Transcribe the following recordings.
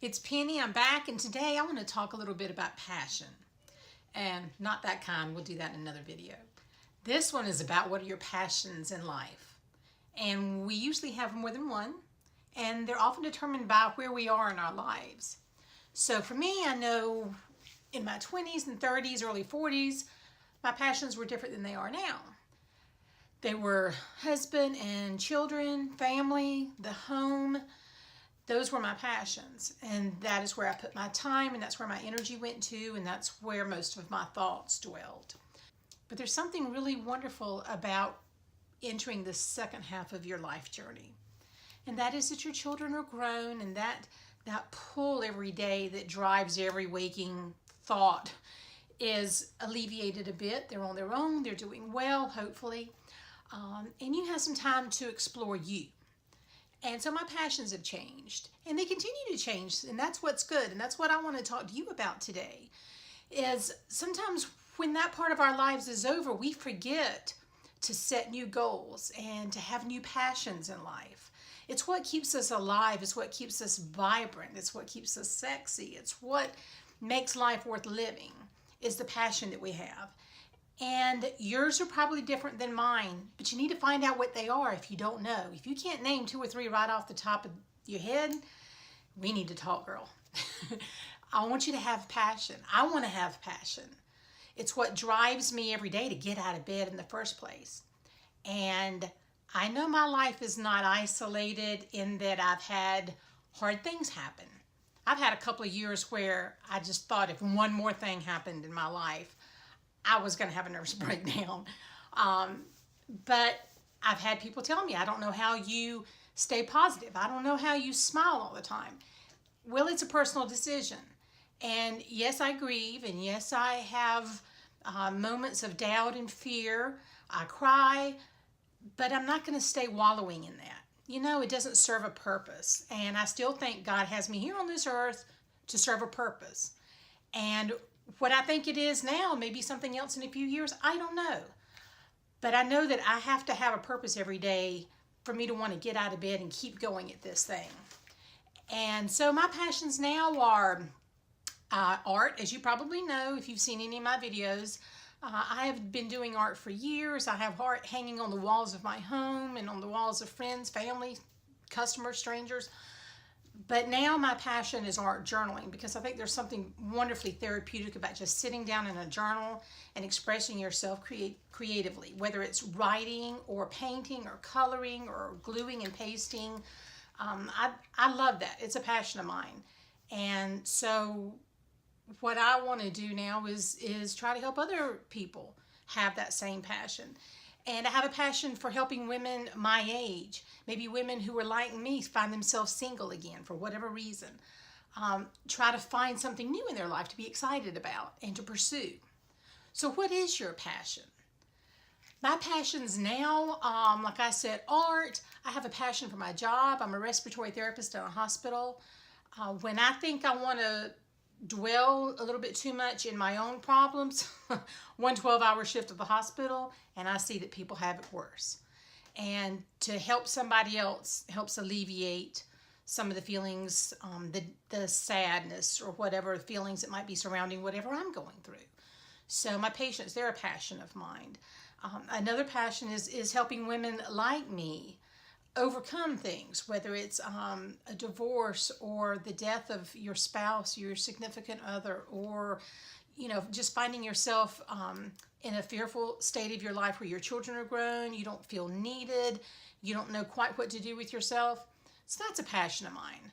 It's Penny. I'm back, and today I want to talk a little bit about passion. And not that kind, we'll do that in another video. This one is about what are your passions in life. And we usually have more than one, and they're often determined by where we are in our lives. So for me, I know in my 20s and 30s, early 40s, my passions were different than they are now. They were husband and children, family, the home. Those were my passions, and that is where I put my time, and that's where my energy went to, and that's where most of my thoughts dwelled. But there's something really wonderful about entering the second half of your life journey, and that is that your children are grown, and that pull every day that drives every waking thought is alleviated a bit. They're on their own, they're doing well, hopefully, and you have some time to explore you. And so my passions have changed, and they continue to change, and that's what's good, and that's what I want to talk to you about today, is sometimes when that part of our lives is over, we forget to set new goals and to have new passions in life. It's what keeps us alive, it's what keeps us vibrant, it's what keeps us sexy, it's what makes life worth living, is the passion that we have. And yours are probably different than mine, but you need to find out what they are if you don't know. If you can't name 2 or 3 right off the top of your head, we need to talk, girl. I want you to have passion. I want to have passion. It's what drives me every day to get out of bed in the first place. And I know my life is not isolated in that I've had hard things happen. I've had a couple of years where I just thought if one more thing happened in my life, I was going to have a nervous breakdown. But I've had people tell me, I don't know how you stay positive. I don't know how you smile all the time. Well, it's a personal decision. And yes, I grieve. And yes, I have moments of doubt and fear. I cry. But I'm not going to stay wallowing in that. You know, it doesn't serve a purpose. And I still think God has me here on this earth to serve a purpose. And what I think it is now, maybe something else in a few years, I don't know. But I know that I have to have a purpose every day for me to want to get out of bed and keep going at this thing. And so my passions now are art, as you probably know if you've seen any of my videos. I have been doing art for years. I have art hanging on the walls of my home and on the walls of friends, family, customers, strangers. But now my passion is art journaling, because I think there's something wonderfully therapeutic about just sitting down in a journal and expressing yourself creatively, whether it's writing or painting or coloring or gluing and pasting. I love that. It's a passion of mine. And so what I want to do now is try to help other people have that same passion. And I have a passion for helping women my age, maybe women who are like me, find themselves single again for whatever reason. Try to find something new in their life to be excited about and to pursue. So what is your passion? My passions now, like I said, art. I have a passion for my job. I'm a respiratory therapist in a hospital. When I think I want to dwell a little bit too much in my own problems, one 12-hour shift at the hospital, and I see that people have it worse. And to help somebody else helps alleviate some of the feelings, the sadness or whatever feelings that might be surrounding whatever I'm going through. So my patients, they're a passion of mine. Another passion is helping women like me overcome things, whether it's a divorce or the death of your spouse, your significant other, or just finding yourself in a fearful state of your life where your children are grown, you don't feel needed, you don't know quite what to do with yourself. So that's a passion of mine.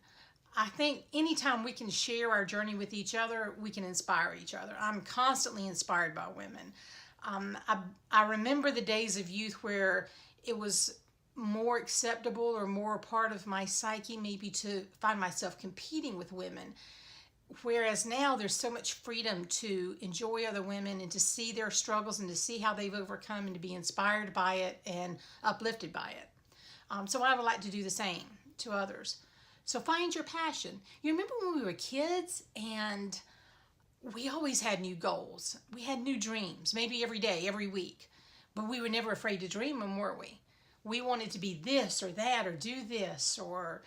I think anytime we can share our journey with each other, we can inspire each other. I'm constantly inspired by women. I remember the days of youth where it was more acceptable or more a part of my psyche maybe to find myself competing with women. Whereas now there's so much freedom to enjoy other women and to see their struggles and to see how they've overcome and to be inspired by it and uplifted by it. So I would like to do the same to others. So find your passion. You remember when we were kids and we always had new goals. We had new dreams, maybe every day, every week. But we were never afraid to dream them, were we? We wanted to be this or that or do this, or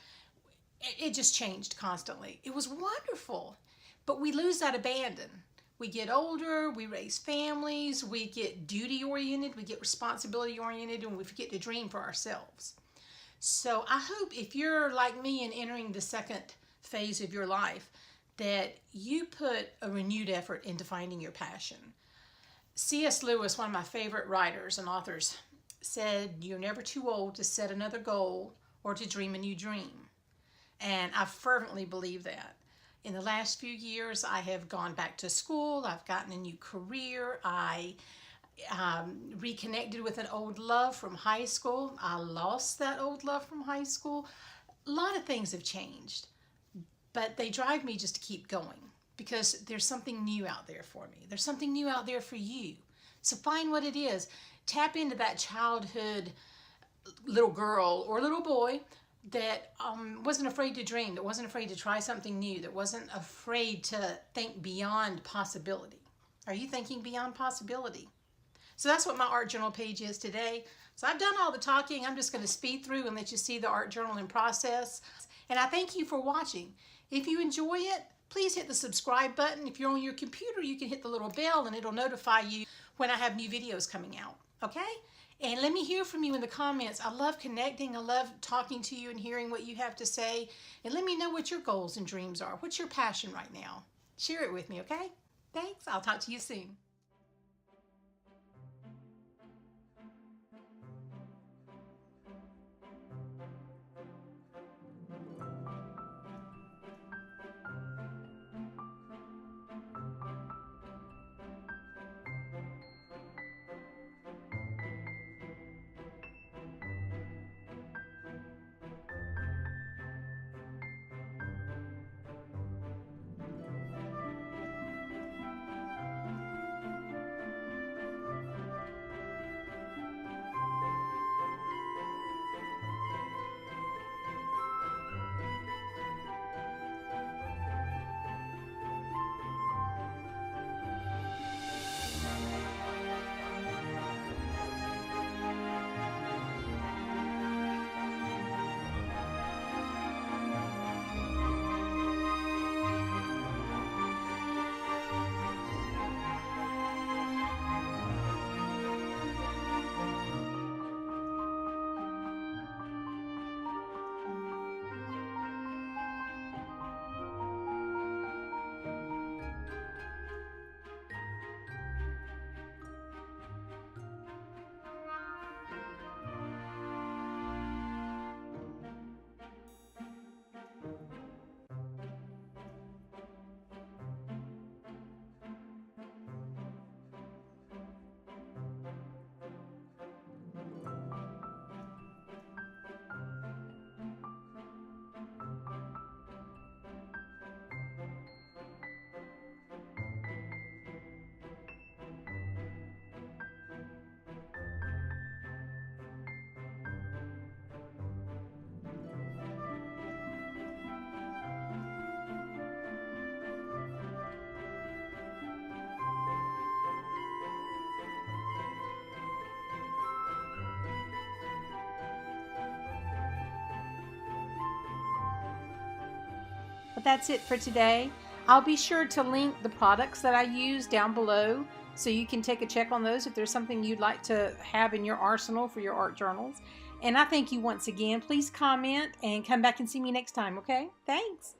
it just changed constantly. It was wonderful. But we lose that abandon. We get older, we raise families, we get duty oriented, we get responsibility oriented, and we forget to dream for ourselves. So I hope if you're like me and entering the second phase of your life, that you put a renewed effort into finding your passion. C.S. Lewis, one of my favorite writers and authors, said, "You're never too old to set another goal or to dream a new dream." And I fervently believe that. In the last few years, I have gone back to school. I've gotten a new career. I reconnected with an old love from high school. I lost that old love from high school. A lot of things have changed, but they drive me just to keep going because there's something new out there for me. There's something new out there for you. So find what it is. Tap into that childhood little girl or little boy that wasn't afraid to dream, that wasn't afraid to try something new, that wasn't afraid to think beyond possibility. Are you thinking beyond possibility? So that's what my art journal page is today. So I've done all the talking. I'm just going to speed through and let you see the art journal in process. And I thank you for watching. If you enjoy it, please hit the subscribe button. If you're on your computer, you can hit the little bell and it'll notify you when I have new videos coming out. Okay? And let me hear from you in the comments. I love connecting. I love talking to you and hearing what you have to say. And let me know what your goals and dreams are. What's your passion right now? Share it with me, okay? Thanks. I'll talk to you soon. But that's it for today. I'll be sure to link the products that I use down below so you can take a check on those if there's something you'd like to have in your arsenal for your art journals. And I thank you once again. Please comment and come back and see me next time, okay? Thanks.